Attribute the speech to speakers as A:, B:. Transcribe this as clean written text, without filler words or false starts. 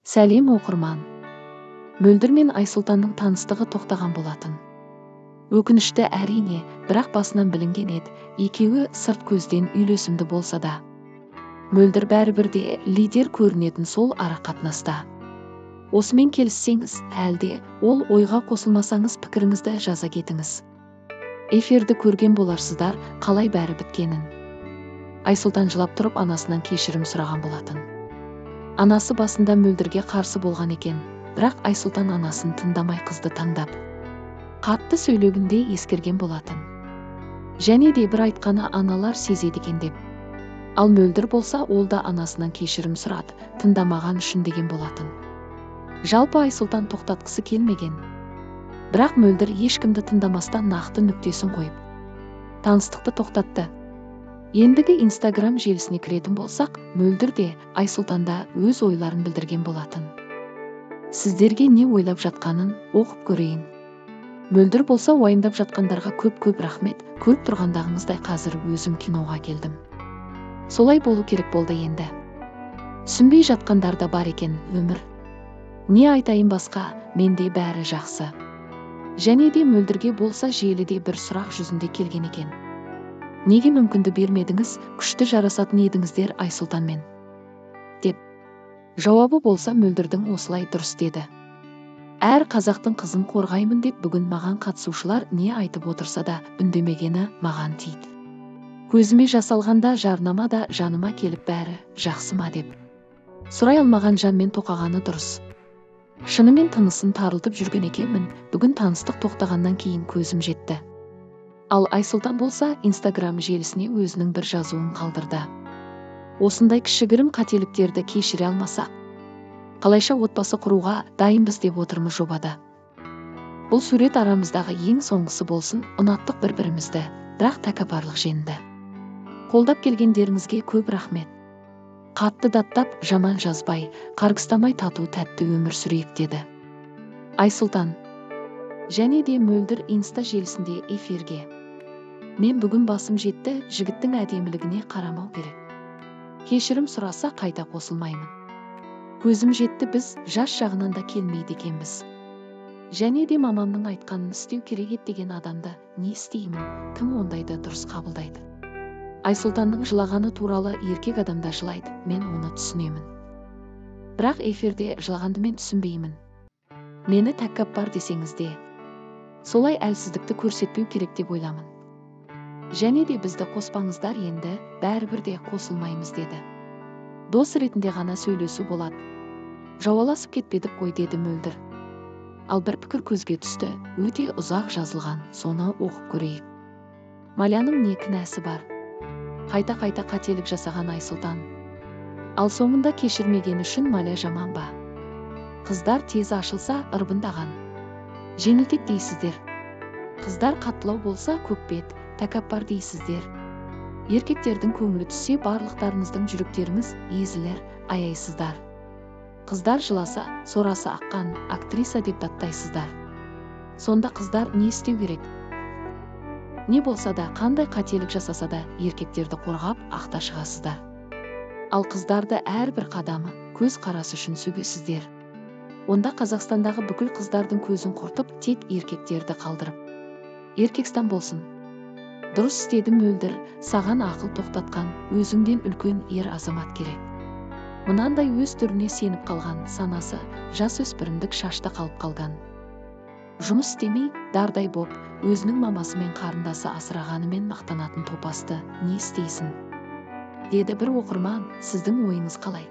A: Сәлем оқырман. Мөлдір мен Айсұлтанның таныстығы тоқтаған болатын. Өкінішті әрине, бірақ басынан білінген еді, екеуі сырт көзден үйлесімді болса да. Мөлдір бәрібір де лидер көрінетін сол ара қатынаста. Осымен келіссеңіз, әлде ол ойға қосылмасаңыз пікіріңізді жаза кетіңіз. Эфирді көрген боларсыздар, қалай бәрі біткенін. Айсұлтан жылап тұрып анасынан кешірім сұраған болатын. Анасы басында Мөлдірге қарсы болған екен, бірақ Айсұлтан анасын тыңдамай қызды таңдап. Қатты сөйлегенде ескерген болатын. Және де бір айтқаны аналар сезеді екен деп. Ал Мөлдір болса ол да анасынан кешірім сұрады, тыңдамаған үшін деген болатын. Жалпы Айсұлтан тоқтатқысы келмеген. Бірақ Мөлдір ешкімді тыңдамастан нақты нүктесін қойып, таныстықты тоқтатты. Ендігі Инстаграм желісіне кіретін болсақ, Мөлдір де Айсұлтанда өз ойларын білдірген болатын. Сіздерге не ойлап жатқанын оқып көрейін. Мөлдір болса уайымдап жатқандарға көп рахмет, көріп тұрғандағыңыздай қазір өзім киноға келдім. Солай болу керек болды енді. Түсінбей жатқандар да бар екен, өмір. Не айтайын басқа, менде бәрі жақсы. Және де Мөлдірге болса желіде бір сұрақ жүзінде келген екен. Неге мүмкінді бермедіңіз, күшті жарасатын едіңіздер Айсұлтанмен? Деп. Жауабы болса Мөлдірдің осылай дұрыс деді. Әр қазақтың қызын қорғаймын деп бүгін маған қатысушылар не айтып отырса да үндемегені маған тиді. Көзіме жасалғанда жарнама да жаныма келіп бәрі жақсы ма деп. Сұрай алмаған жанмен тоқағаны дұрыс. Шынымен тынысын тарылтып жүрген екенмін, бүгін таныстық тоқтағаннан кейін көзім жетті. Ал Айсұлтан болса Инстаграм желісіне өзінің бір жазуын қалдырды. Осындай кішігірім қателіктерді кешіре алмасақ, қалайша отбасы құруға дайынбыз деп отырмыз жобада. Бұл сурет арамыздағы ең соңғысы болсын, ұнаттық бір-бірімізді, бірақ тәкаппарлық жеңді. Қолдап келгендеріңізге көп рахмет. Қатты даттап, жаман жазбай, қарғыстамай тату тәтті өмір сүрейік деді Айсұлтан. Және де Мөлдір Инста желісінде эфирге. Мен бүгін басым жетті, жігіттің әдемілігіне қарамау керек. Кешірім сұраса қайта қосылмаймын. Көзім жетті, біз жас жағынан да келмейді екенбіз. Және де мамамның айтқанын істеу керек ет деген адамды не істеймін, кім ондайды дұрыс қабылдайды. Айсұлтанның жылағаны туралы еркек адамда жылайды, мен оны түсінемін. Бірақ эфирде жылағанды мен түсінбеймін. Мені тәкаппар десеңіз де, солай әлсіздікті көрсетпеу керек деп ойламын. Және де бізді қоспаңыздар, енді бәрібір де қосылмаймыз деді. Дос ретінде ғана сөйлесу болады. Жауаласып кетпедік қой деді Мөлдір. Ал бір пікір көзге түсті, өте ұзақ жазылған, соны оқып көрейік. Маляның не кінәсі бар? Қайта қателік жасаған Айсұлтан. Ал соңында кешірмеген үшін Маля жаман ба? Қыздар тез ашылса ырбындаған. Жеңілтек дейсіздер. Қыздар қаттылау болса көкбет, тәкаппар дейсіздер. Еркектердің көңілі түссе барлықтарыңыздың жүректеріңіз езілер, аяйсыздар. Қыздар жыласа, сорасы аққан актриса деп даттайсыздар. Сонда қыздар не істеу керек? Не болса да, қандай қателік жасаса да еркектерді қорғап ақта шығасыздар. Ал қыздарды әрбір қадамы көз қарасы үшін сөгесіздер. Онда Қазақстандағы бүкіл қыздардың көзін құртып, тек еркектерді қалдырып. Еркекстан болсын. Дұрыс істеді Мөлдір, саған ақыл тоқтатқан, өзіңден үлкен ер азамат керек. Мұнандай өз түріне сеніп қалған, санасы жас өспірімдік шашта қалып қалған. Жұмыс істемей, дардай боп, өзінің мамасы мен қарындасы асырағанымен мақтанатын топасты не істейсің? Деді бір оқырман, сіздің ойыңыз қалай?